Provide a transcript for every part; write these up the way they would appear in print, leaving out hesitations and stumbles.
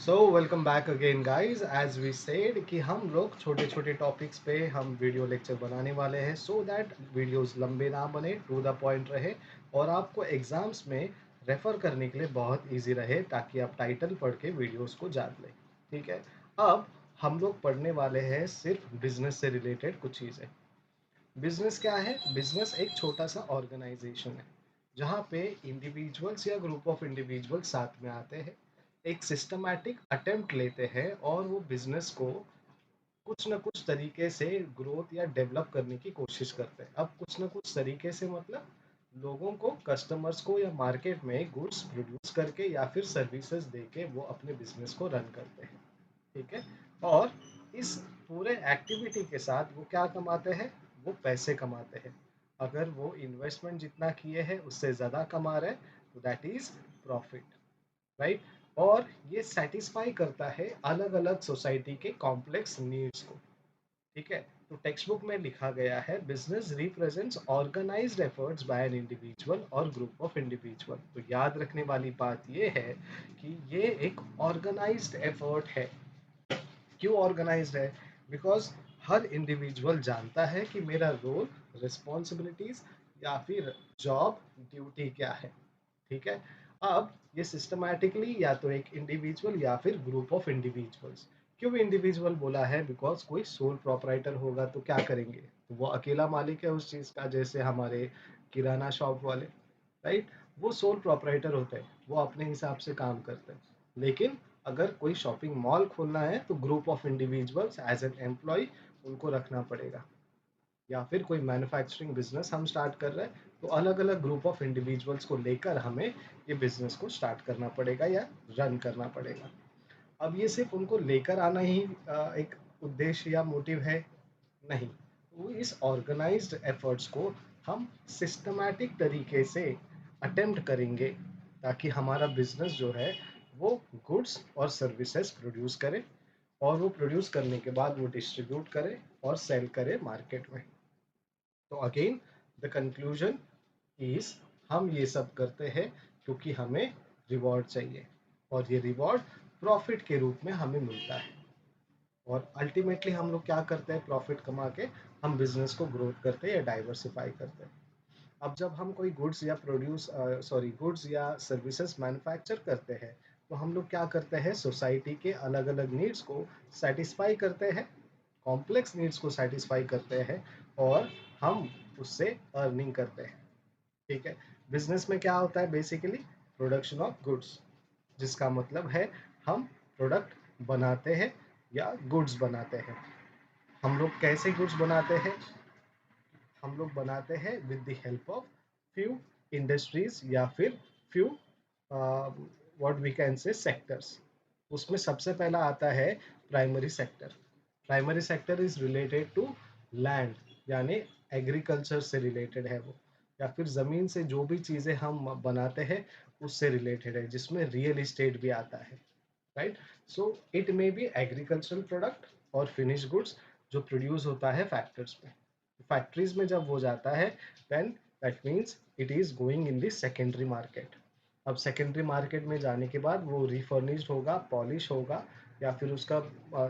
So welcome back again guys. As we said कि हम लोग छोटे छोटे टॉपिक्स पे हम वीडियो लेक्चर बनाने वाले हैं सो दैट वीडियोस लंबे ना बने, टू द पॉइंट रहे और आपको एग्जाम्स में रेफर करने के लिए बहुत इजी रहे, ताकि आप टाइटल पढ़ के वीडियोस को जान लें। ठीक है। अब हम लोग पढ़ने वाले हैं सिर्फ बिजनेस से रिलेटेड कुछ चीज़ें। बिजनेस क्या है? बिजनेस एक छोटा सा ऑर्गेनाइजेशन है जहाँ पे इंडिविजुअल्स या ग्रुप ऑफ इंडिविजुअल्स साथ में आते हैं, एक सिस्टमैटिक अटेम्प्ट लेते हैं और वो बिजनेस को कुछ ना कुछ तरीके से ग्रोथ या डेवलप करने की कोशिश करते हैं। अब कुछ ना कुछ तरीके से मतलब लोगों को, कस्टमर्स को या मार्केट में गुड्स प्रोड्यूस करके या फिर सर्विसेज दे के वो अपने बिजनेस को रन करते हैं। ठीक है। और इस पूरे एक्टिविटी के साथ वो क्या कमाते हैं? वो पैसे कमाते हैं। अगर वो इन्वेस्टमेंट जितना किए हैं उससे ज़्यादा कमा रहे हैं तो दैट इज प्रॉफिट, राइट। और ये सेटिस्फाई करता है अलग अलग सोसाइटी के कॉम्प्लेक्स नीड्स को। ठीक है। तो टेक्स्ट बुक में लिखा गया है business represents organized efforts by an individual और ग्रुप ऑफ इंडिविजुअल। तो याद रखने वाली बात ये है कि ये एक ऑर्गेनाइज्ड एफर्ट है। क्यों ऑर्गेनाइज्ड है? बिकॉज हर इंडिविजुअल जानता है कि मेरा रोल, रिस्पॉन्सिबिलिटीज या फिर जॉब ड्यूटी क्या है। ठीक है। अब ये सिस्टमैटिकली या तो एक इंडिविजुअल या फिर ग्रुप ऑफ इंडिविजुअल्स। क्यों इंडिविजुअल बोला है? बिकॉज कोई सोल प्रोपराइटर होगा तो क्या करेंगे, तो वो अकेला मालिक है उस चीज का, जैसे हमारे किराना शॉप वाले, राइट। वो सोल प्रोपराइटर होते हैं, वो अपने हिसाब से काम करते हैं। लेकिन अगर कोई शॉपिंग मॉल खोलना है तो group of individuals as an employ उनको रखना पड़ेगा। या फिर कोई मैन्युफैक्चरिंग बिजनेस हम स्टार्ट कर रहे हैं तो अलग अलग ग्रुप ऑफ इंडिविजुअल्स को लेकर हमें ये बिजनेस को स्टार्ट करना पड़ेगा या रन करना पड़ेगा। अब ये सिर्फ उनको लेकर आना ही एक उद्देश्य या मोटिव है? नहीं। तो इस ऑर्गेनाइज्ड एफर्ट्स को हम सिस्टमैटिक तरीके से अटेम्प्ट करेंगे ताकि हमारा बिजनेस जो है वो गुड्स और सर्विसेज प्रोड्यूस करे, और वो प्रोड्यूस करने के बाद वो डिस्ट्रीब्यूट करे और सेल करे मार्केट में। तो अगेन द कंक्लूजन इज, हम ये सब करते हैं क्योंकि हमें रिवॉर्ड चाहिए, और ये रिवॉर्ड प्रॉफिट के रूप में हमें मिलता है। और अल्टीमेटली हम लोग क्या करते हैं? प्रॉफिट कमा के हम बिजनेस को ग्रोथ करते हैं या डाइवर्सिफाई करते हैं। अब जब हम कोई गुड्स या सर्विसेज मैन्युफैक्चर करते हैं तो हम लोग क्या करते हैं? सोसाइटी के अलग अलग नीड्स को सेटिस्फाई करते हैं, कॉम्प्लेक्स नीड्स को सेटिस्फाई करते हैं, और हम उससे अर्निंग करते हैं। ठीक है। बिजनेस में क्या होता है? बेसिकली प्रोडक्शन ऑफ गुड्स, जिसका मतलब है हम प्रोडक्ट बनाते हैं या गुड्स बनाते हैं। हम लोग कैसे गुड्स बनाते हैं? हम लोग बनाते हैं with the help of few industries या फिर few what we can say sectors. उसमें सबसे पहला आता है primary sector. Primary sector is related to land, यानी एग्रीकल्चर से रिलेटेड है वो, या फिर ज़मीन से जो भी चीज़ें हम बनाते हैं उससे रिलेटेड है, जिसमें रियल इस्टेट भी आता है, right. So it may be agricultural product और फिनिश गुड्स जो प्रोड्यूस होता है फैक्ट्रीज में। फैक्ट्रीज में जब वो जाता है then that means it is going in the secondary market. अब सेकेंडरी मार्केट में जाने के बाद वो रिफर्निश्ड होगा, पॉलिश होगा, या फिर उसका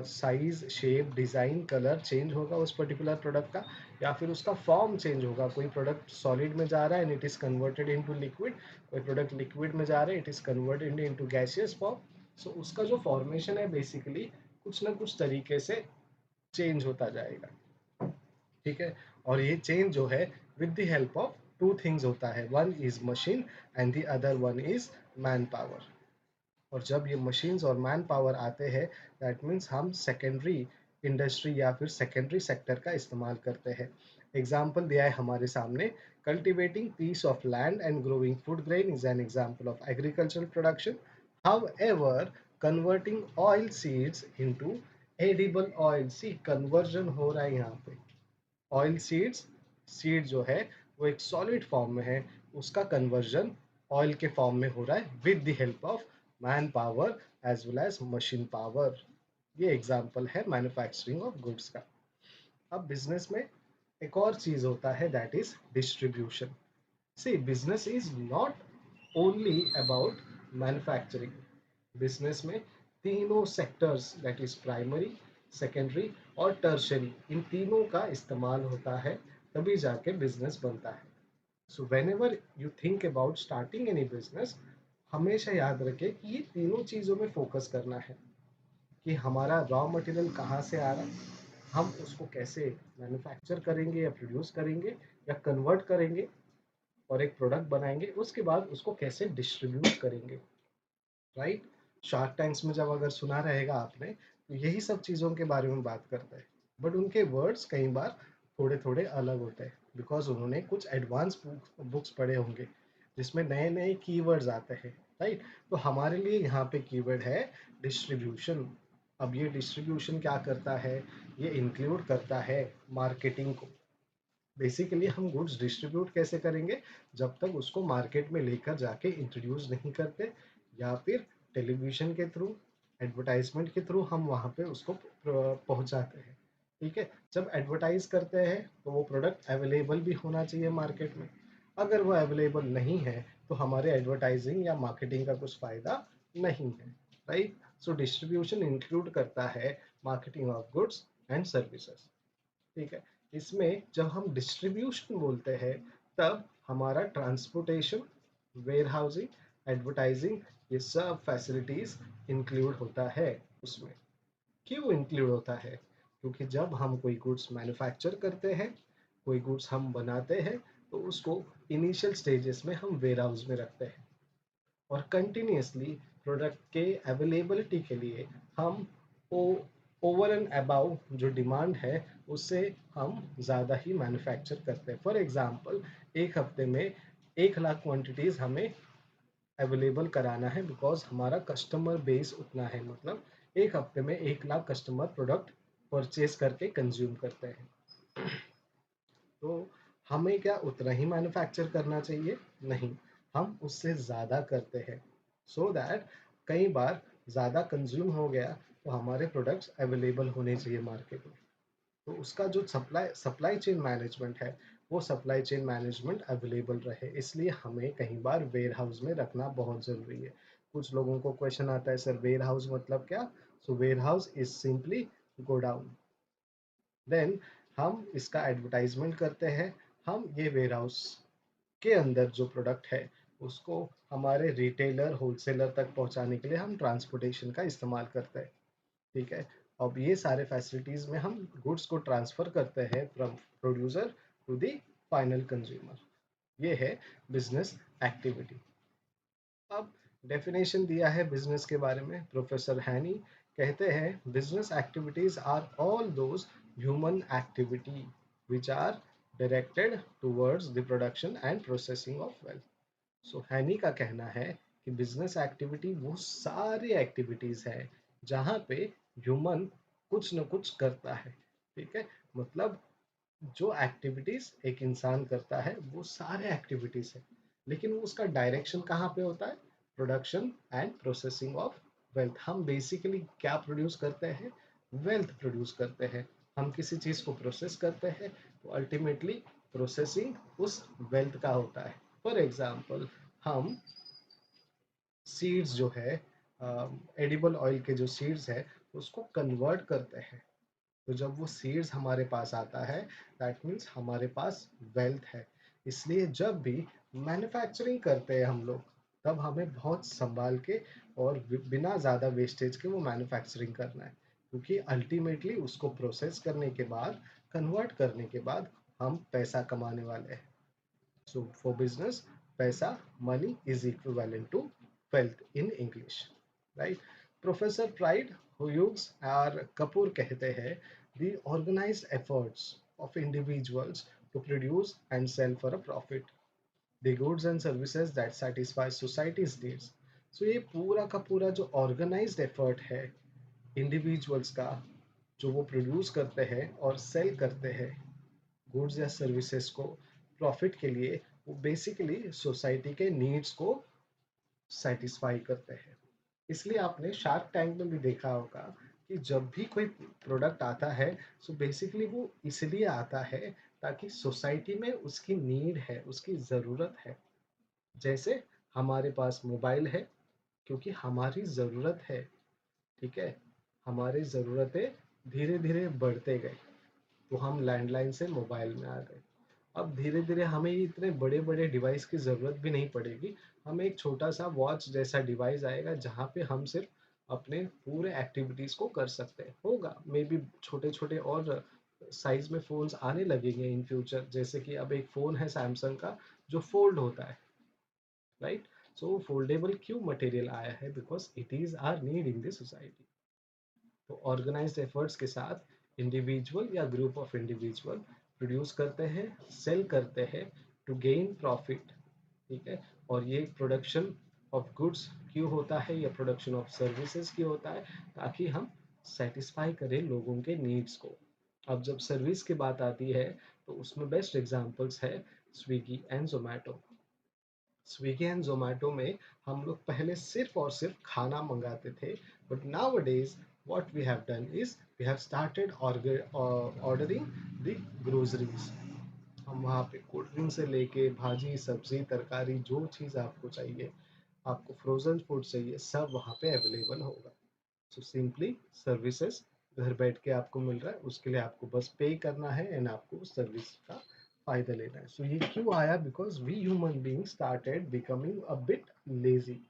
size, shape, design, colour change होगा उस पर्टिकुलर प्रोडक्ट का, या फिर उसका फॉर्म चेंज होगा। कोई प्रोडक्ट सॉलिड में जा रहा है and it is converted into liquid, कोई प्रोडक्ट लिक्विड में जा रहा है, it is converted into gaseous form. So उसका जो फॉर्मेशन है बेसिकली कुछ ना कुछ तरीके से चेंज होता जाएगा। ठीक है। और ये चेंज जो है with the help of two things होता है, one is machine and the other one is man power. और जब ये मशीन्स और मैन पावर आते हैं दैट मीन्स हम सेकेंडरी इंडस्ट्री या फिर सेकेंडरी सेक्टर का इस्तेमाल करते हैं। एग्जाम्पल दिया है हमारे सामने, cultivating piece of land and growing food grain is an example of agricultural production. However converting oil seeds into edible oil, see conversion हो रहा है यहाँ पे। ऑयल सीड्स, सीड जो है वो एक सॉलिड फॉर्म में है, उसका कन्वर्जन ऑयल के फॉर्म में हो रहा है with the help of man power as well as machine power. ये एग्जांपल है मैन्युफैक्चरिंग ऑफ गुड्स का। अब बिजनेस में एक और चीज होता है that is distribution. See business is not only about manufacturing. Business में तीनों sectors that is primary, secondary और टर्शरी, इन तीनों का इस्तेमाल होता है, तभी जाके बिजनेस बनता है। So when ever you think about starting any business, हमेशा याद रखें कि ये तीनों चीज़ों में फोकस करना है कि हमारा रॉ मटेरियल कहाँ से आ रहा है, हम उसको कैसे मैन्युफैक्चर करेंगे या प्रोड्यूस करेंगे या कन्वर्ट करेंगे और एक प्रोडक्ट बनाएंगे, उसके बाद उसको कैसे डिस्ट्रीब्यूट करेंगे, राइट। शार्क टैंक्स में जब अगर सुना रहेगा आपने, तो यही सब चीज़ों के बारे में बात करते हैं, बट उनके वर्ड्स कई बार थोड़े थोड़े अलग होते हैं, बिकॉज उन्होंने कुछ एडवांस बुक्स पढ़े होंगे जिसमें नए नए कीवर्ड्स आते हैं, राइट। तो हमारे लिए यहाँ पे कीवर्ड है डिस्ट्रीब्यूशन। अब ये डिस्ट्रीब्यूशन क्या करता है, ये इंक्लूड करता है मार्केटिंग को। बेसिकली हम गुड्स डिस्ट्रीब्यूट कैसे करेंगे, जब तक उसको मार्केट में लेकर जाके इंट्रोड्यूस नहीं करते, या फिर टेलीविजन के थ्रू, एडवर्टाइजमेंट के थ्रू हम वहाँ पे उसको पहुँचाते हैं। ठीक है, जब एडवर्टाइज करते हैं तो वो प्रोडक्ट अवेलेबल भी होना चाहिए मार्केट में। अगर वो अवेलेबल नहीं है तो हमारे एडवर्टाइजिंग या मार्केटिंग का कुछ फ़ायदा नहीं है, राइट। सो डिस्ट्रीब्यूशन इंक्लूड करता है marketing of goods and services. ठीक है, इसमें जब हम डिस्ट्रीब्यूशन बोलते हैं, तब हमारा ट्रांसपोर्टेशन, वेयर हाउसिंग, एडवर्टाइजिंग, ये सब फैसिलिटीज इंक्लूड होता है उसमें। क्यों इंक्लूड होता है, क्योंकि जब हम कोई गुड्स मैन्युफैक्चर करते हैं, कोई गुड्स हम बनाते हैं, तो उसको इनिशियल स्टेजेस में हम वेयर हाउस में रखते हैं, और कंटिन्यूसली प्रोडक्ट के अवेलेबिलिटी के लिए हम ओवर एंड अबाउ जो डिमांड है उससे हम ज़्यादा ही मैन्युफैक्चर करते हैं। फॉर एग्जांपल, एक हफ्ते में 1 लाख क्वांटिटीज़ हमें अवेलेबल कराना है, बिकॉज हमारा कस्टमर बेस उतना है, मतलब एक हफ्ते में 1 लाख कस्टमर प्रोडक्ट परचेज करके कंज्यूम करते हैं। तो हमें क्या उतना ही मैन्युफैक्चर करना चाहिए? नहीं, हम उससे ज़्यादा करते हैं, सो दैट कई बार ज़्यादा कंज्यूम हो गया तो हमारे प्रोडक्ट्स अवेलेबल होने चाहिए मार्केट में। तो उसका जो सप्लाई सप्लाई चेन मैनेजमेंट है, वो सप्लाई चेन मैनेजमेंट अवेलेबल रहे, इसलिए हमें कई बार वेयर हाउस में रखना बहुत ज़रूरी है। कुछ लोगों को क्वेश्चन आता है, सर वेयर हाउस मतलब क्या? So warehouse is simply godown. Then हम इसका एडवर्टाइजमेंट करते हैं, हम ये वेयर हाउस के अंदर जो प्रोडक्ट है उसको हमारे रिटेलर होलसेलर तक पहुंचाने के लिए हम ट्रांसपोर्टेशन का इस्तेमाल करते हैं। ठीक है, अब ये सारे फैसिलिटीज में हम गुड्स को ट्रांसफर करते हैं from producer to the final consumer. ये है बिजनेस एक्टिविटी। अब डेफिनेशन दिया है बिजनेस के बारे में प्रोफेसर हैनी, कहते हैं business activities are all those human activity which are directed towards the production and processing of wealth. So Haney का कहना है कि बिजनेस एक्टिविटी वो सारी एक्टिविटीज है जहाँ पे ह्यूमन कुछ न कुछ करता है। ठीक है, मतलब जो एक्टिविटीज एक इंसान करता है वो सारे एक्टिविटीज है, लेकिन उसका डायरेक्शन कहाँ पे होता है? Production and processing of wealth. हम बेसिकली क्या प्रोड्यूस करते हैं? वेल्थ प्रोड्यूस करते हैं। हम किसी चीज को प्रोसेस करते हैं, तो अल्टीमेटली प्रोसेसिंग उस वेल्थ का होता है। फॉर एग्जाम्पल, हम सीड्स जो है, एडिबल ऑयल के जो सीड्स है उसको कन्वर्ट करते हैं, तो जब वो सीड्स हमारे पास आता है, दैट मीन्स हमारे पास वेल्थ है। इसलिए जब भी मैन्युफैक्चरिंग करते हैं हम लोग, तब हमें बहुत संभाल के और बिना ज़्यादा वेस्टेज के वो मैन्युफैक्चरिंग करना है, क्योंकि अल्टीमेटली उसको प्रोसेस करने के बाद, कन्वर्ट करने के बाद हम पैसा कमाने वाले हैं। सो फॉर बिजनेस, पैसा, money is equivalent to wealth in English, right. Professor Pride Hughes R Kapoor कहते हैं, the organized efforts of individuals to produce and sell for a profit, the goods and services that satisfy society's needs। So ये पूरा का पूरा जो organized effort है individuals का, जो वो प्रोड्यूस करते हैं और सेल करते हैं गुड्स या सर्विसेज को प्रॉफिट के लिए, वो बेसिकली सोसाइटी के नीड्स को सेटिस्फाई करते हैं। इसलिए आपने शार्क टैंक में भी देखा होगा कि जब भी कोई प्रोडक्ट आता है, सो बेसिकली वो इसलिए आता है ताकि सोसाइटी में उसकी नीड है, उसकी ज़रूरत है। जैसे हमारे पास मोबाइल है क्योंकि हमारी ज़रूरत है। ठीक है? हमारी ज़रूरतें धीरे-धीरे बढ़ते गए, तो हम लैंडलाइन से मोबाइल में आ गए। अब धीरे-धीरे हमें ये इतने बड़े-बड़े डिवाइस की ज़रूरत भी नहीं पड़ेगी। हमें एक छोटा-सा वॉच जैसा डिवाइस आएगा जहाँ पे हम सिर्फ़ अपने पूरे एक्टिविटीज़ को कर सकते हैं। होगा मेबी छोटे-छोटे और साइज़ में फ़ोन्स आने लगेंगे इन फ्यूचर, जैसे कि अब एक फ़ोन है सैमसंग का जो फ़ोल्ड होता है, राइट? सो फ़ोल्डेबल क्यों मटेरियल आया है? Because it is our need in the society. तो ऑर्गेनाइज्ड एफर्ट्स के साथ इंडिविजुअल या ग्रुप ऑफ इंडिविजुअल प्रोड्यूस करते हैं, सेल करते हैं टू गेन प्रॉफिट, ठीक है? और ये प्रोडक्शन ऑफ गुड्स क्यों होता है या प्रोडक्शन ऑफ सर्विसेज क्यों होता है? ताकि हम सेटिस्फाई करें लोगों के नीड्स को। अब जब सर्विस की बात आती है तो उसमें बेस्ट एग्जांपल्स है Swiggy and Zomato. Swiggy and Zomato में हम लोग पहले सिर्फ और सिर्फ खाना मंगाते थे, but now days what we have done is we have started ordering the groceries। हम वहाँ पे कोल्ड ड्रिंक से लेके भाजी सब्जी तरकारी जो चीज़ आपको चाहिए, आपको फ्रोजन फूड चाहिए, सब वहाँ पे अवेलेबल होगा। सो सिंपली सर्विसेज घर बैठ के आपको मिल रहा है, उसके लिए आपको बस पे करना है एंड आपको उस सर्विस का फ़ायदा लेना है। सो ये क्यों आया? Because we human being started becoming a bit lazy.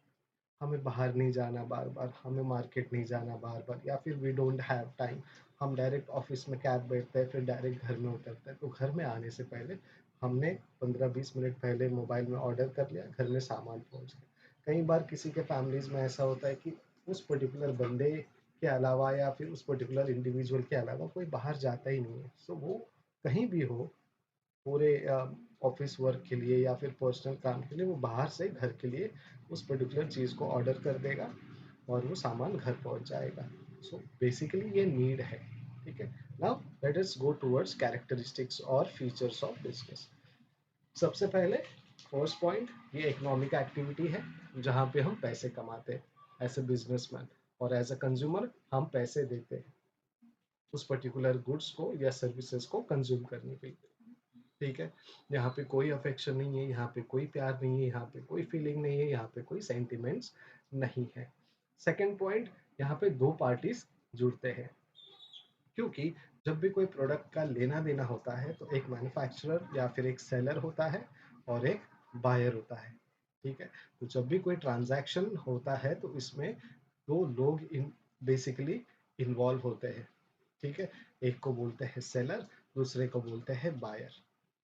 हमें बाहर नहीं जाना बार-बार, हमें मार्केट नहीं जाना बार-बार, या फिर वी डोंट हैव टाइम। हम डायरेक्ट ऑफ़िस में कैब बैठते हैं, फिर डायरेक्ट घर में उतरते हैं। तो घर में आने से पहले हमने 15-20 मिनट पहले मोबाइल में ऑर्डर कर लिया, घर में सामान पहुँच गया। कई बार किसी के फैमिलीज़ में ऐसा होता है कि उस पर्टिकुलर बंदे के अलावा या फिर उस पर्टिकुलर इंडिविजुअल के अलावा कोई बाहर जाता ही नहीं है। सो वो कहीं भी हो, पूरे ऑफिस वर्क के लिए या फिर पर्सनल काम के लिए, वो बाहर से घर के लिए उस पर्टिकुलर चीज़ को ऑर्डर कर देगा और वो सामान घर पहुंच जाएगा। सो बेसिकली ये नीड है, ठीक है? Now let us go towards characteristics और फीचर्स ऑफ बिजनेस। सबसे पहले फर्स्ट पॉइंट, ये इकोनॉमिक एक्टिविटी है जहाँ पे हम पैसे कमाते हैं एज ए बिजनेसमैन, और एज अ कंज्यूमर हम पैसे देते हैं उस पर्टिकुलर गुड्स को या सर्विसेज को कंज्यूम करने के लिए, ठीक है? यहाँ पे कोई अफेक्शन नहीं है, यहाँ पे कोई प्यार नहीं है, यहाँ पे कोई फीलिंग नहीं है, यहाँ पे कोई सेंटिमेंट्स नहीं है। सेकंड पॉइंट, यहाँ पे दो पार्टीज जुड़ते हैं, क्योंकि जब भी कोई प्रोडक्ट का लेना देना होता है तो एक मैन्युफैक्चरर या फिर एक सेलर होता है और एक बायर होता है, ठीक है? तो जब भी कोई ट्रांजैक्शन होता है तो इसमें दो लोग इन बेसिकली इन्वॉल्व होते हैं, ठीक है? एक को बोलते हैं सेलर, दूसरे को बोलते हैं बायर।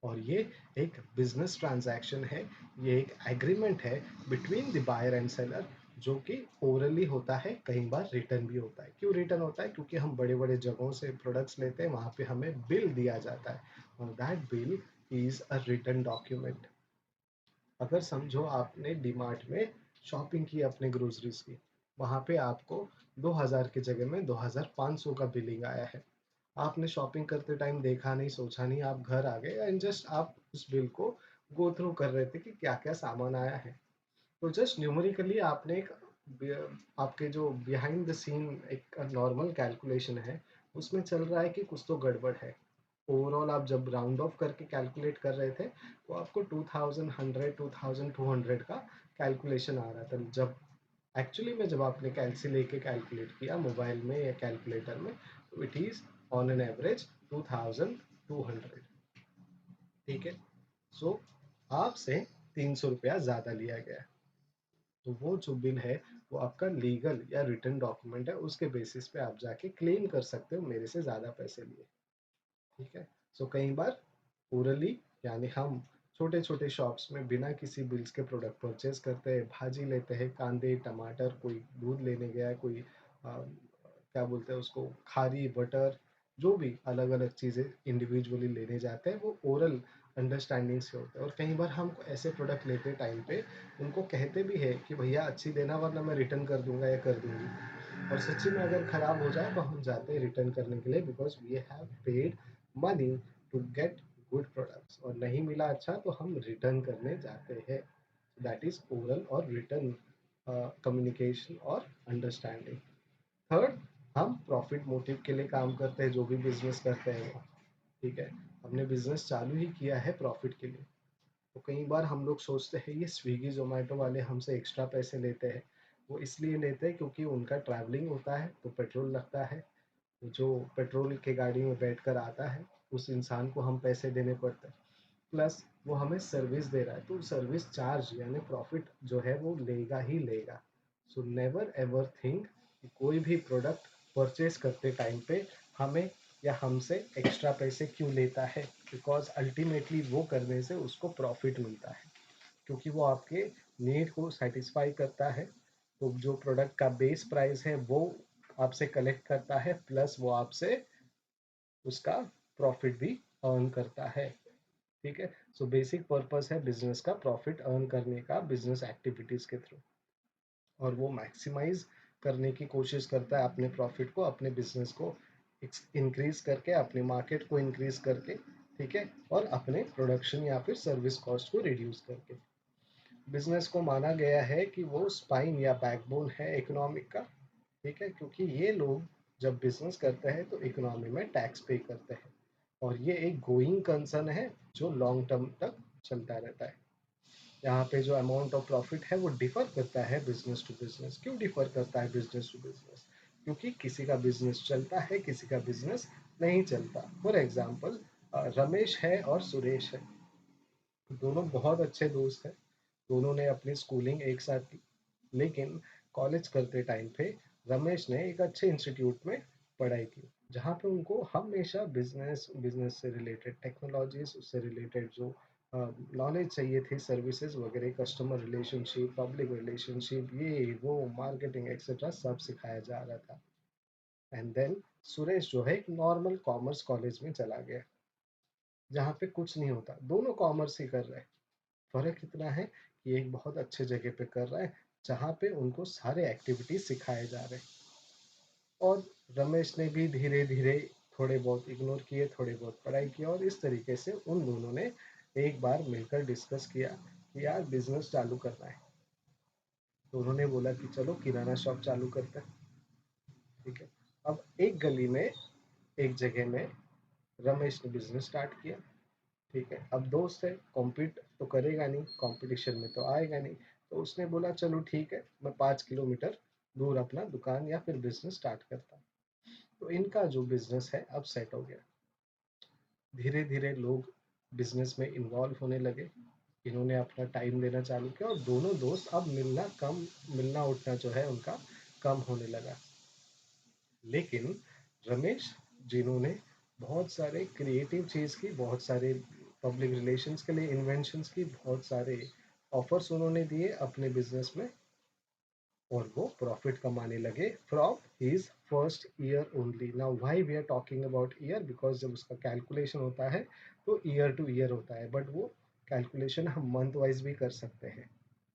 और ये एक बिजनेस ट्रांजैक्शन है, ये एक एग्रीमेंट है between the buyer and seller, जो कि ओरली होता है, कई बार रिटर्न भी होता है। क्यों रिटर्न होता है? क्योंकि हम बड़े बड़े जगहों से प्रोडक्ट्स लेते हैं, वहाँ पे हमें बिल दिया जाता है और that bill is a return document. अगर समझो आपने डीमार्ट में शॉपिंग की अपने ग्रोसरीज की, वहाँ पे आपको 2000 की जगह में 2500 का बिलिंग आया है। आपने शॉपिंग करते टाइम देखा नहीं, सोचा नहीं, आप घर आ गए एंड जस्ट आप उस बिल को गो थ्रू कर रहे थे कि क्या क्या सामान आया है। तो जस्ट न्यूमेरिकली आपने एक आपके जो बिहाइंड द सीन एक नॉर्मल कैलकुलेशन है, उसमें चल रहा है कि कुछ तो गड़बड़ है। ओवरऑल आप जब राउंड ऑफ करके कैलकुलेट कर रहे थे तो आपको 2100 2200 का कैलकुलेशन आ रहा था, जब एक्चुअली में जब आपने कैलसी लेके कैलकुलेट किया मोबाइल में या कैलकुलेटर में, तो it is on an average 2200, ठीक है? सो आपसे 300 रुपया ज़्यादा लिया गया। तो वो जो बिल है वो आपका लीगल या रिटर्न डॉक्यूमेंट है, उसके बेसिस पे आप जाके क्लेम कर सकते हो मेरे से ज़्यादा पैसे लिए, ठीक है? सो कई बार ओरली, यानी हम छोटे छोटे शॉप्स में बिना किसी बिल्स के प्रोडक्ट परचेज करते हैं, भाजी लेते हैं, कांदे टमाटर, कोई दूध लेने गया है, कोई क्या बोलते हैं उसको, खारी बटर, जो भी अलग अलग चीज़ें इंडिविजुअली लेने जाते हैं वो ओरल अंडरस्टैंडिंग से होता है। और कई बार हम ऐसे प्रोडक्ट लेते टाइम पे उनको कहते भी है कि भैया अच्छी देना वरना मैं रिटर्न कर दूंगा या कर दूंगी, और सच्ची में अगर खराब हो जाए तो हम जाते हैं रिटर्न करने के लिए, because we have paid money to get good products, और नहीं मिला अच्छा तो हम रिटर्न करने जाते हैं। दैट इज ओरल और रिटर्न कम्युनिकेशन और अंडरस्टैंडिंग। थर्ड, हम प्रॉफिट मोटिव के लिए काम करते हैं, जो भी बिजनेस करते हैं वो, ठीक है? हमने बिजनेस चालू ही किया है प्रॉफिट के लिए। तो कई बार हम लोग सोचते हैं ये स्विगी जोमेटो वाले हमसे एक्स्ट्रा पैसे लेते हैं, वो इसलिए लेते हैं क्योंकि उनका ट्रैवलिंग होता है तो पेट्रोल लगता है। तो जो पेट्रोल के गाड़ी में बैठकर आता है उस इंसान को हम पैसे देने पड़ते हैं, प्लस वो हमें सर्विस दे रहा है तो सर्विस चार्ज यानी प्रॉफिट जो है वो लेगा ही लेगा। सो नेवर एवर थिंक कि कोई भी प्रोडक्ट परचेज करते टाइम पे हमें या हमसे एक्स्ट्रा पैसे क्यों लेता है, बिकॉज अल्टीमेटली वो करने से उसको प्रॉफिट मिलता है, क्योंकि वो आपके नीड को सेटिस्फाई करता है। तो जो प्रोडक्ट का बेस प्राइस है वो आपसे कलेक्ट करता है, प्लस वो आपसे उसका प्रॉफिट भी अर्न करता है। ठीक है। सो बेसिक पर्पस है बिजनेस का प्रॉफिट अर्न करने का बिजनेस एक्टिविटीज के थ्रू, और वो मैक्सिमाइज करने की कोशिश करता है अपने प्रॉफिट को, अपने बिजनेस को इंक्रीज करके, अपने मार्केट को इंक्रीज करके। ठीक है। और अपने प्रोडक्शन या फिर सर्विस कॉस्ट को रिड्यूस करके। बिजनेस को माना गया है कि वो स्पाइन या बैकबोन है इकोनॉमिक का। ठीक है। क्योंकि ये लोग जब बिजनेस करते हैं तो इकोनॉमी में टैक्स पे करते हैं, और ये एक गोइंग कंसर्न है जो लॉन्ग टर्म तक चलता रहता है। यहाँ पे जो अमाउंट ऑफ प्रॉफिट है वो डिफर करता है बिजनेस टू बिजनेस। क्यों डिफर करता है बिजनेस टू बिजनेस? क्योंकि किसी का बिजनेस चलता है, किसी का बिजनेस नहीं चलता। फॉर एग्जाम्पल, रमेश है और सुरेश है, दोनों बहुत अच्छे दोस्त हैं, दोनों ने अपनी स्कूलिंग एक साथ की। लेकिन कॉलेज करते टाइम पे रमेश ने एक अच्छे इंस्टीट्यूट में पढ़ाई की, जहाँ पे उनको हमेशा बिजनेस बिजनेस से रिलेटेड टेक्नोलॉजीज, उससे रिलेटेड जो नॉलेज चाहिए थी, सर्विसेज वगैरह, कस्टमर रिलेशनशिप, पब्लिक रिलेशनशिप, ये वो मार्केटिंग एक्सेट्रा सब सिखाया जा रहा था। एंड देन सुरेश जो है एक नॉर्मल कॉमर्स कॉलेज में चला गया, जहाँ पे कुछ नहीं होता, दोनों कॉमर्स ही कर रहे हैं। फर्क इतना है कि एक बहुत अच्छे जगह पे कर रहा है जहाँ पे उनको सारे एक्टिविटीज सिखाए जा रहे हैं, और रमेश ने भी धीरे धीरे थोड़े बहुत इग्नोर किए, थोड़े बहुत पढ़ाई किया, और इस तरीके से उन दोनों ने एक बार मिलकर डिस्कस किया कि यार बिजनेस चालू करना है। तो उन्होंने बोला कि चलो किराना शॉप चालू करते हैं। ठीक है। अब एक गली में, एक जगह में रमेश ने बिजनेस स्टार्ट किया। ठीक है। अब दोस्त है, कॉम्पीट तो करेगा नहीं, कंपटीशन में तो आएगा नहीं। तो उसने बोला चलो ठीक है, मैं 5 किलोमीटर दूर अपना दुकान या फिर बिजनेस स्टार्ट करता हूँ। तो इनका जो बिजनेस है अब सेट हो गया। धीरे धीरे लोग बिजनेस में इन्वॉल्व होने लगे, इन्होंने अपना टाइम देना चालू किया, और दोनों दोस्त अब मिलना उठना जो है उनका कम होने लगा। लेकिन रमेश, जिन्होंने बहुत सारे क्रिएटिव चीज़ की, बहुत सारे पब्लिक रिलेशंस के लिए इन्वेंशंस की, बहुत सारे ऑफर्स उन्होंने दिए अपने बिजनेस में, और वो प्रॉफिट कमाने लगे from his first year only. Now why we are talking about year? Because जब उसका कैलकुलेशन होता है तो ईयर टू ईयर होता है, बट वो कैलकुलेशन हम मंथ वाइज भी कर सकते हैं।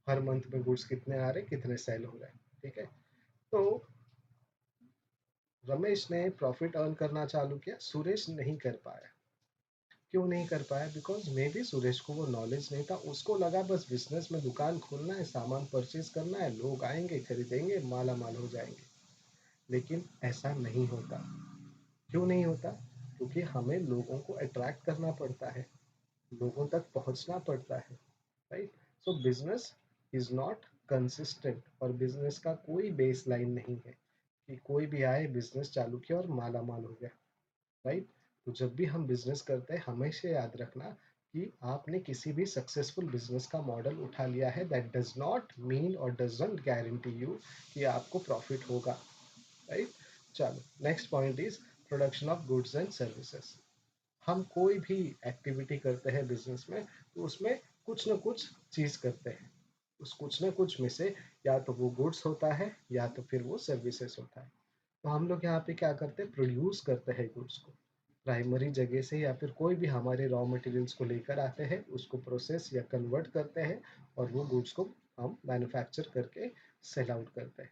हर मंथ में गुड्स कितने आ रहे, कितने सेल हो रहे हैं। ठीक है। तो रमेश ने प्रॉफिट अर्न करना चालू किया, सुरेश नहीं कर पाया। क्यों नहीं कर पाया? बिकॉज मे बी सुरेश को वो नॉलेज नहीं था, उसको लगा बस बिजनेस में दुकान खोलना है, सामान परचेज करना है, लोग आएंगे खरीदेंगे, माला माल हो जाएंगे। लेकिन ऐसा नहीं होता। क्यों नहीं होता? क्योंकि हमें लोगों को अट्रैक्ट करना पड़ता है, लोगों तक पहुंचना पड़ता है। Right. So business is not consistent, और बिजनेस का कोई बेस लाइन नहीं है कि कोई भी आए, बिजनेस चालू किया और माला माल हो गया। राइट। तो जब भी हम बिजनेस करते हैं हमेशा याद रखना कि आपने किसी भी सक्सेसफुल बिजनेस का मॉडल उठा लिया है, दैट डज नॉट मीन और डजंट गारंटी यू कि आपको प्रॉफिट होगा। राइट। चलो, next point is production of goods and services. हम कोई भी एक्टिविटी करते हैं बिजनेस में तो उसमें कुछ ना कुछ चीज करते हैं, उस कुछ ना कुछ में से या तो वो गुड्स होता है या तो फिर वो सर्विसेज होता है। तो हम लोग यहाँ पे क्या करते हैं, प्रोड्यूस करते हैं गुड्स को प्राइमरी जगह से, या फिर कोई भी हमारे रॉ मटेरियल्स को लेकर आते हैं, उसको प्रोसेस या कन्वर्ट करते हैं, और वो गुड्स को हम मैन्युफैक्चर करके सेल आउट करते हैं।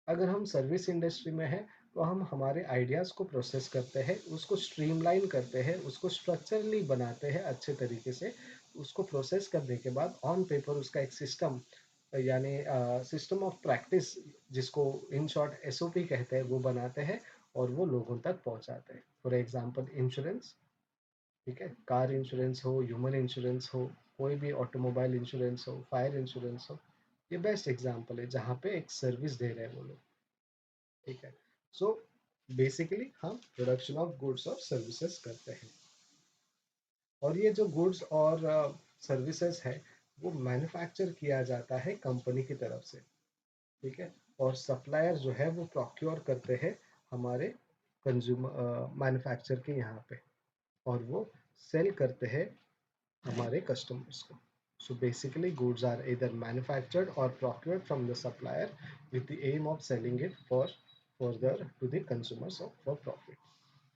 अगर हम सर्विस इंडस्ट्री में हैं तो हम हमारे आइडियाज़ को प्रोसेस करते हैं, उसको स्ट्रीमलाइन करते हैं, उसको स्ट्रक्चरली बनाते हैं अच्छे तरीके से। उसको प्रोसेस करने के बाद ऑन पेपर उसका एक सिस्टम, यानी सिस्टम ऑफ प्रैक्टिस, जिसको इन शॉर्ट एसओपी कहते हैं, वो बनाते हैं, और वो लोगों तक पहुंचाते हैं। For example insurance. ठीक है। कार इंश्योरेंस हो, ह्यूमन इंश्योरेंस हो, कोई भी ऑटोमोबाइल इंश्योरेंस हो, फायर इंश्योरेंस हो, ये बेस्ट एग्जांपल है जहाँ पे एक सर्विस दे रहे हैं वो लोग। ठीक है। सो बेसिकली हम प्रोडक्शन ऑफ गुड्स और सर्विसेज करते हैं, और ये जो गुड्स और सर्विसेज है वो मैन्युफैक्चर किया जाता है कंपनी की तरफ से। ठीक है। और सप्लायर जो है वो प्रोक्योर करते हैं हमारे कंज्यूमर मैन्युफैक्चर के यहाँ पे, और वो सेल करते हैं हमारे कस्टमर्स को। So basically goods are either manufactured or procured from the supplier with the aim of selling it for further to the consumers of for profit.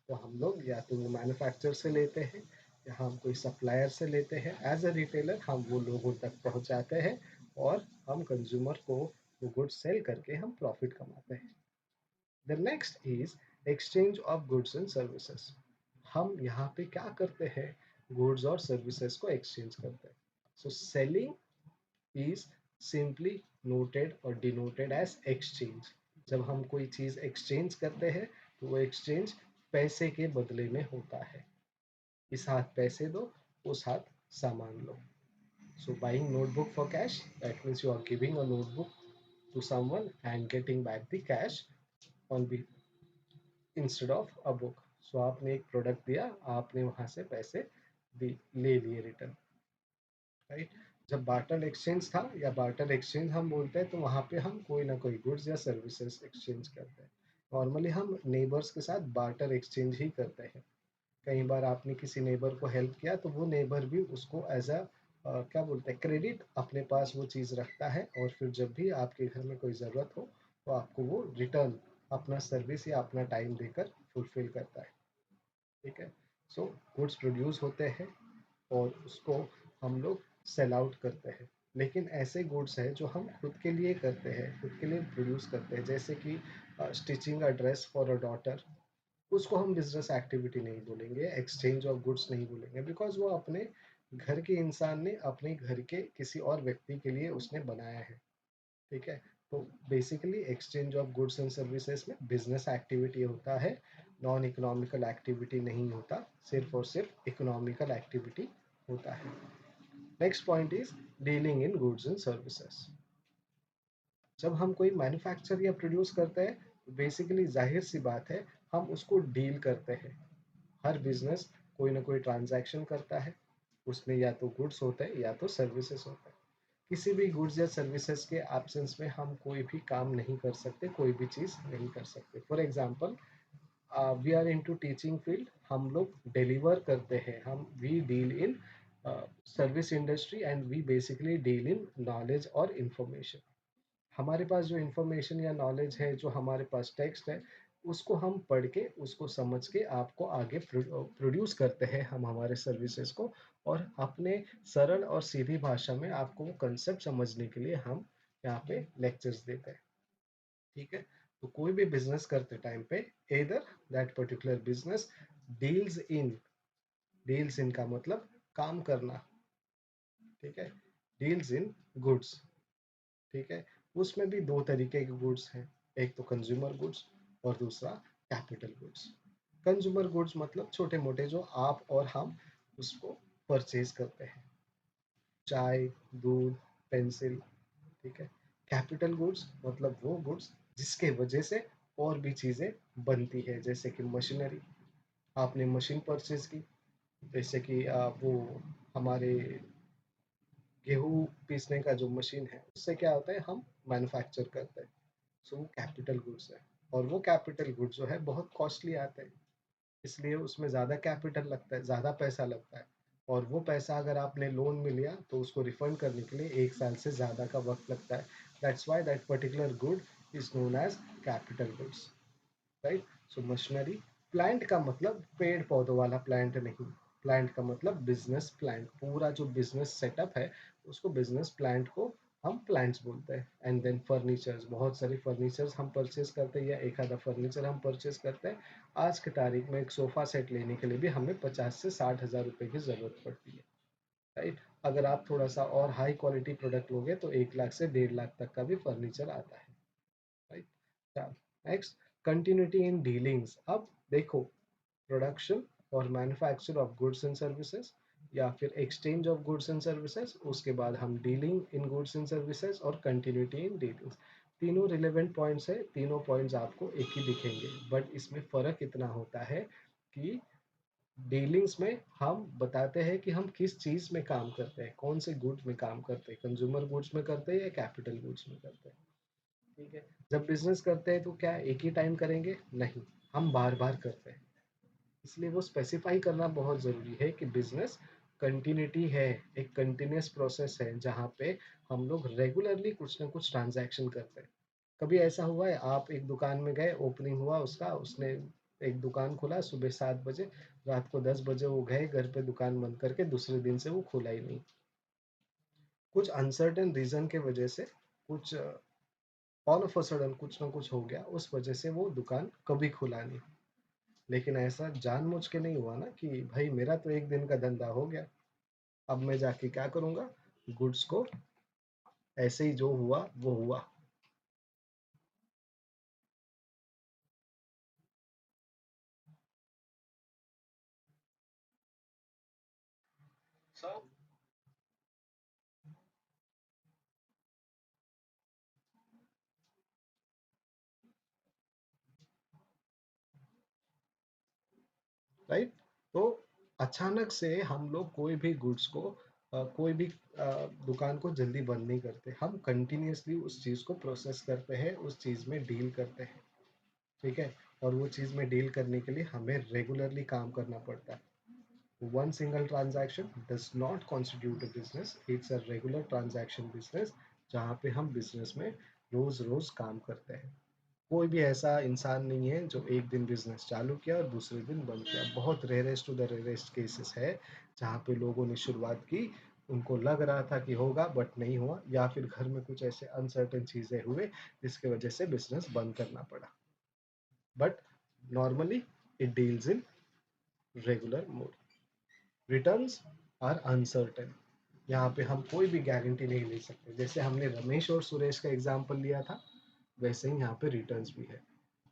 तो हम लोग या तो वो मैन्युफैक्चर से लेते हैं या हम कोई सप्लायर से लेते हैं, एज अ रिटेलर हम वो लोगों तक पहुंचाते हैं और हम कंज्यूमर को वो गुड्स सेल करके हम प्रॉफिट कमाते हैं। The next is exchange of goods and services. हम यहाँ पे क्या करते हैं, गुड्स और सर्विसेज को एक्सचेंज करते हैं। So selling is simply noted और डिनोटेड एज एक्सचेंज। जब हम कोई चीज एक्सचेंज करते हैं तो वो एक्सचेंज पैसे के बदले में होता है। इस हाथ पैसे दो, उस हाथ सामान लो। So buying notebook for cash, that means you are giving a notebook to someone and getting back the cash on be instead of a book. So आपने एक प्रोडक्ट दिया, आपने वहां से पैसे ले लिए रिटर्न। राइट। जब बार्टर एक्सचेंज था या बार्टर एक्सचेंज हम बोलते हैं तो वहाँ पे हम कोई ना कोई गुड्स या सर्विसेज एक्सचेंज करते हैं। नॉर्मली हम नेबर्स के साथ बार्टर एक्सचेंज ही करते हैं। कई बार आपने किसी नेबर को हेल्प किया तो वो नेबर भी उसको एज अ क्या बोलते हैं क्रेडिट अपने पास वो चीज़ रखता है, और फिर जब भी आपके घर में कोई ज़रूरत हो तो आपको वो रिटर्न अपना सर्विस या अपना टाइम देकर फुलफिल करता है। ठीक है। सो गुड्स प्रोड्यूस होते हैं और उसको हम लोग सेल आउट करते हैं। लेकिन ऐसे गुड्स हैं जो हम खुद के लिए करते हैं, खुद के लिए प्रोड्यूस करते हैं, जैसे कि stitching a dress for a daughter, उसको हम बिजनेस एक्टिविटी नहीं बोलेंगे, एक्सचेंज ऑफ गुड्स नहीं बोलेंगे, बिकॉज वो अपने घर के इंसान ने अपने घर के किसी और व्यक्ति के लिए उसने बनाया है। ठीक है। तो basically exchange of goods and services में बिजनेस एक्टिविटी होता है, नॉन इकोनॉमिकल एक्टिविटी नहीं होता, सिर्फ और सिर्फ इकोनॉमिकल एक्टिविटी होता है। Next point is dealing in goods and services. जब हम कोई मैन्युफैक्चर या प्रोड्यूस करते हैं तो बेसिकली जाहिर सी बात है हम उसको डील करते हैं। हर बिजनेस कोई ना कोई ट्रांजैक्शन करता है, उसमें या तो गुड्स होते हैं या तो सर्विसेज होते हैं। किसी भी गुड्स या सर्विसेज के एब्सेंस में हम कोई भी काम नहीं कर सकते, कोई भी चीज़ नहीं कर सकते। For example we are into teaching field, हम लोग डिलीवर करते हैं, हम we deal in service industry and we basically deal in knowledge और इंफॉर्मेशन। हमारे पास जो इंफॉर्मेशन या नॉलेज है, जो हमारे पास टेक्स्ट है, उसको हम पढ़ के उसको समझ के आपको आगे प्रोड्यूस करते हैं हम हमारे सर्विसेज को, और अपने सरल और सीधी भाषा में आपको वो कंसेप्ट समझने के लिए हम यहाँ पे लेक्चर्स देते हैं। ठीक है। तो कोई भी बिजनेस करते टाइम पे either that particular business deals in, deals in का मतलब काम करना। ठीक है। Deals in goods. ठीक है। उसमें भी दो तरीके के गुड्स हैं, एक तो कंज्यूमर गुड्स और दूसरा कैपिटल गुड्स। कंज्यूमर गुड्स मतलब छोटे मोटे जो आप और हम उसको परचेज करते हैं, चाय, दूध, पेंसिल। ठीक है। कैपिटल गुड्स मतलब वो गुड्स जिसके वजह से और भी चीज़ें बनती है, जैसे कि मशीनरी, आपने मशीन परचेज की, जैसे कि वो हमारे गेहूँ पीसने का जो मशीन है उससे क्या होता है हम मैन्युफैक्चर करते हैं। सो वो कैपिटल गुड्स है, और वो कैपिटल गुड्स जो है बहुत कॉस्टली आते हैं, इसलिए उसमें ज़्यादा कैपिटल लगता है, ज़्यादा पैसा लगता है, और वो पैसा अगर आपने लोन में लिया तो उसको रिफंड करने के लिए 1 साल से ज़्यादा का वक्त लगता है। That's why that particular good is known as capital goods. Right. So machinery, plant का मतलब पेड़ पौधों वाला प्लांट नहीं, प्लांट का मतलब बिजनेस प्लांट, पूरा जो बिजनेस सेटअप है उसको बिजनेस प्लांट को हम प्लांट्स बोलते हैं। एंड देन फर्नीचर्स, बहुत सारे फर्नीचर्स हम परचेज करते हैं या एक आधा फर्नीचर हम परचेज करते हैं। आज की तारीख में एक सोफा सेट लेने के लिए भी हमें 50 से 60 हज़ार रुपए की ज़रूरत पड़ती है। राइट। अगर आप थोड़ा सा और हाई क्वालिटी प्रोडक्ट लोगे तो 1 लाख से 1.5 लाख तक का भी फर्नीचर आता है। Right. Next, continuity in dealings. अब देखो, प्रोडक्शन और manufacture of goods and services, या फिर exchange of goods and services, उसके बाद हम dealing in goods and services और कंटिन्यूटी इन डीलिंग्स। तीनों रिलेवेंट पॉइंट्स है, तीनों पॉइंट्स आपको एक ही दिखेंगे, बट इसमें फ़र्क इतना होता है कि डीलिंग्स में हम बताते हैं कि हम किस चीज़ में काम करते हैं, कौन से गुड्स में काम करते हैं, कंज्यूमर गुड्स में करते हैं या कैपिटल गुड्स में करते हैं। ठीक है। जब बिजनेस करते हैं तो क्या एक ही टाइम करेंगे? नहीं, हम बार बार करते हैं। इसलिए वो स्पेसिफाई करना बहुत ज़रूरी है कि बिजनेस कंटिन्यूटी है, एक कंटिन्यूस प्रोसेस है जहाँ पे हम लोग रेगुलरली कुछ ना कुछ ट्रांजैक्शन करते हैं। कभी ऐसा हुआ है आप एक दुकान में गए, ओपनिंग हुआ उसका, उसने एक दुकान खोला सुबह 7 बजे, रात को 10 बजे वो गए घर पे दुकान बंद करके, दूसरे दिन से वो खुला ही नहीं। कुछ अनसर्टेन रीजन के वजह से, कुछ ऑल ऑफ अ सडन कुछ ना कुछ हो गया, उस वजह से वो दुकान कभी खुला नहीं। लेकिन ऐसा जानबूझ के नहीं हुआ ना कि भाई मेरा तो एक दिन का धंधा हो गया, अब मैं जाके क्या करूंगा, गुड्स को ऐसे ही जो हुआ वो हुआ। So, right. तो अचानक से हम लोग कोई भी गुड्स को कोई भी दुकान को जल्दी बंद नहीं करते, हम कंटिन्यूअसली उस चीज़ को प्रोसेस करते हैं, उस चीज़ में डील करते हैं। ठीक है। और वो चीज़ में डील करने के लिए हमें रेगुलरली काम करना पड़ता है। One single transaction does not constitute a business, it's a regular transaction business जहाँ पे हम बिजनेस में रोज रोज काम करते हैं। कोई भी ऐसा इंसान नहीं है जो एक दिन बिजनेस चालू किया और दूसरे दिन बंद किया। बहुत rarest to the rarest cases है जहाँ पे लोगों ने शुरुआत की, उनको लग रहा था कि होगा बट नहीं हुआ, या फिर घर में कुछ ऐसे अनसर्टेन चीजें हुए जिसकी वजह से बिजनेस बंद करना पड़ा। But normally it deals in regular mode. Returns are uncertain, यहाँ पे हम कोई भी गारंटी नहीं ले सकते। जैसे हमने रमेश और सुरेश का एग्जाम्पल लिया था, वैसे ही यहाँ पे रिटर्न्स भी है।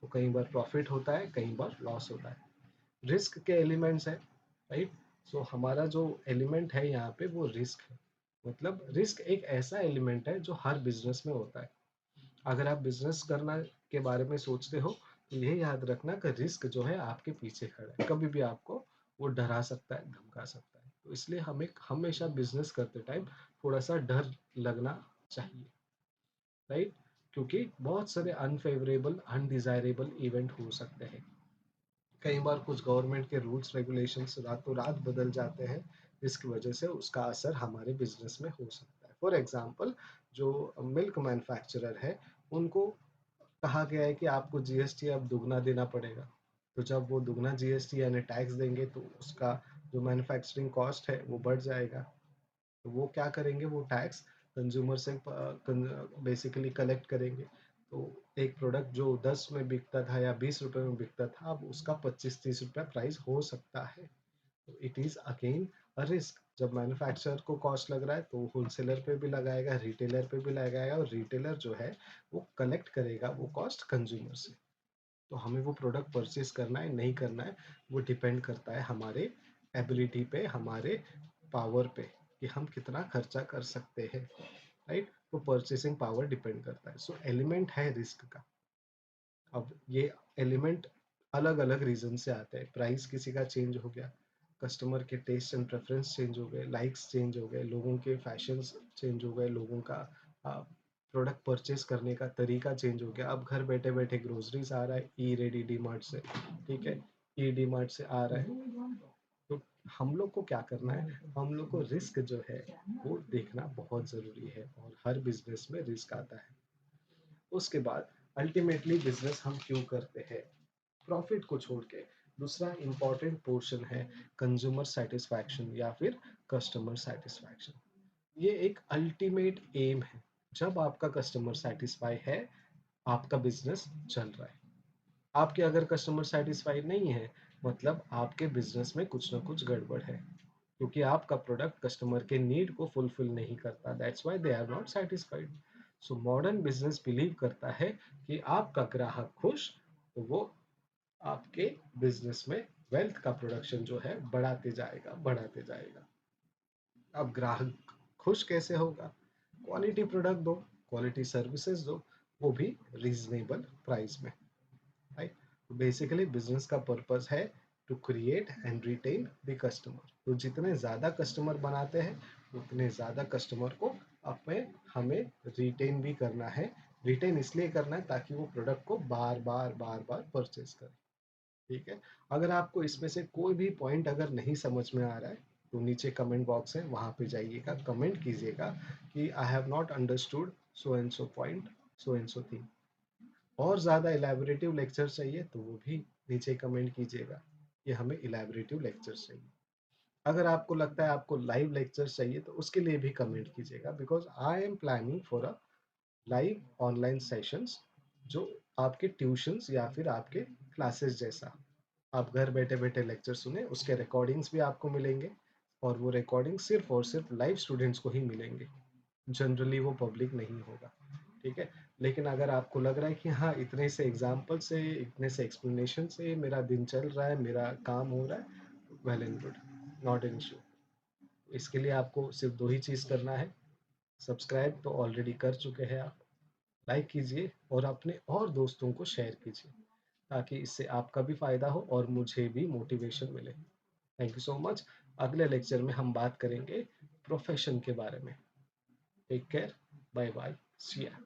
तो कई बार प्रॉफिट होता है, कई बार लॉस होता है। रिस्क के एलिमेंट्स है, राइट। सो हमारा जो एलिमेंट है यहाँ पे वो रिस्क है। मतलब रिस्क एक ऐसा एलिमेंट है जो हर बिजनेस में होता है। अगर आप बिजनेस करना के बारे में सोचते हो तो ये याद रखना कि रिस्क जो है आपके पीछे खड़ा है, कभी भी आपको वो डरा सकता है, धमका सकता है। तो इसलिए हमें हमेशा बिजनेस करते टाइम थोड़ा सा डर लगना चाहिए, राइट। क्योंकि बहुत सारे अनफेवरेबल अनडिजायरेबल इवेंट हो सकते हैं। कई बार कुछ गवर्नमेंट के रूल्स रेगुलेशंस रातों रात बदल जाते हैं, जिसकी वजह से उसका असर हमारे बिजनेस में हो सकता है। फॉर एग्जांपल, जो मिल्क मैन्युफैक्चरर है, उनको कहा गया है कि आपको जीएसटी अब दुगना देना पड़ेगा। तो जब वो दुगना जीएसटी यानी टैक्स देंगे तो उसका जो मैन्युफैक्चरिंग कॉस्ट है वो बढ़ जाएगा। तो वो क्या करेंगे, वो टैक्स कंज्यूमर से बेसिकली कलेक्ट करेंगे। तो एक प्रोडक्ट जो 10 में बिकता था या 20 रुपए में बिकता था, अब उसका 25-30 रुपया प्राइस हो सकता है। तो it is again a risk. जब मैन्युफैक्चरर को कॉस्ट लग रहा है तो होलसेलर पे भी लगाएगा, रिटेलर पे भी लगाएगा, और रिटेलर जो है वो कलेक्ट करेगा वो कॉस्ट कंज्यूमर से। तो हमें वो प्रोडक्ट परचेज करना है नहीं करना है, वो डिपेंड करता है हमारे एबिलिटी पे, हमारे पावर पे, कि हम कितना खर्चा कर सकते हैं, राइट। तो परचेसिंग पावर डिपेंड करता है। सो एलिमेंट है रिस्क का। अब ये एलिमेंट अलग अलग रीजन से आते हैं। प्राइस किसी का चेंज हो गया, कस्टमर के टेस्ट एंड प्रेफरेंस चेंज हो गए, लाइक्स चेंज हो गए, लोगों के फैशंस चेंज हो गए, लोगों का प्रोडक्ट परचेज करने का तरीका चेंज हो गया। अब घर बैठे बैठे ग्रोसरीज आ रहा है ई रेडी डी मार्ट से, ठीक है, ई डी मार्ट से आ रहा है। तो हम लोग को क्या करना है, हम लोग को रिस्क जो है वो देखना बहुत ज़रूरी है, और हर बिजनेस में रिस्क आता है। उसके बाद अल्टीमेटली बिजनेस हम क्यों करते हैं, प्रॉफिट को छोड़ के दूसरा इंपॉर्टेंट पोर्शन है कंज्यूमर सेटिस्फैक्शन या फिर कस्टमर सेटिस्फैक्शन। ये एक अल्टीमेट एम है। जब आपका कस्टमर सेटिस्फाई है, आपका बिजनेस चल रहा है। आपके अगर कस्टमर सेटिस्फाई नहीं है, मतलब आपके बिजनेस में कुछ ना कुछ गड़बड़ है, क्योंकि आपका प्रोडक्ट कस्टमर के नीड को फुलफिल नहीं करता, that's why they are not satisfied. So modern business believe करता है कि आपका ग्राहक खुश, तो वो आपके बिजनेस में वेल्थ का प्रोडक्शन जो है बढ़ाते जाएगा, बढ़ाते जाएगा। अब ग्राहक खुश कैसे होगा? क्वालिटी प्रोडक्ट दो, क्वालिटी सर्विसेज दो, वो भी रीजनेबल प्राइस में, राइट? तो बेसिकली बिजनेस का पर्पस है to create and retain the customer. तो जितने ज़्यादा कस्टमर बनाते हैं उतने ज़्यादा कस्टमर को अपने हमें रिटेन भी करना है। रिटेन इसलिए करना है ताकि वो प्रोडक्ट को बार बार बार बार परचेज करें। ठीक है? अगर आपको इसमें से कोई भी पॉइंट अगर नहीं समझ में आ रहा है तो नीचे कमेंट बॉक्स है, वहाँ पे जाइएगा, कमेंट कीजिएगा कि I have not understood so and so point, so and so thing. और ज़्यादा इलैबोरेटिव लेक्चर चाहिए तो वो भी नीचे कमेंट कीजिएगा कि हमें इलैबोरेटिव लेक्चर चाहिए। अगर आपको लगता है आपको लाइव लेक्चर चाहिए तो उसके लिए भी कमेंट कीजिएगा, because I am planning for a live online sessions, जो आपके ट्यूशंस या फिर आपके क्लासेस जैसा आप घर बैठे बैठे लेक्चर सुने, उसके रिकॉर्डिंग्स भी आपको मिलेंगे। और वो रिकॉर्डिंग सिर्फ और सिर्फ लाइव स्टूडेंट्स को ही मिलेंगे, जनरली वो पब्लिक नहीं होगा। ठीक है? लेकिन अगर आपको लग रहा है कि हाँ, इतने से एग्जाम्पल से, इतने से एक्सप्लेनेशन से मेरा दिन चल रहा है, मेरा काम हो रहा है, well and good, not an issue. इसके लिए आपको सिर्फ दो ही चीज़ करना है। सब्सक्राइब तो ऑलरेडी कर चुके हैं आप, लाइक कीजिए और अपने और दोस्तों को शेयर कीजिए, ताकि इससे आपका भी फ़ायदा हो और मुझे भी मोटिवेशन मिले। Thank you so much. अगले लेक्चर में हम बात करेंगे प्रोफेशन के बारे में। टेक केयर, बाय बाय, सी या।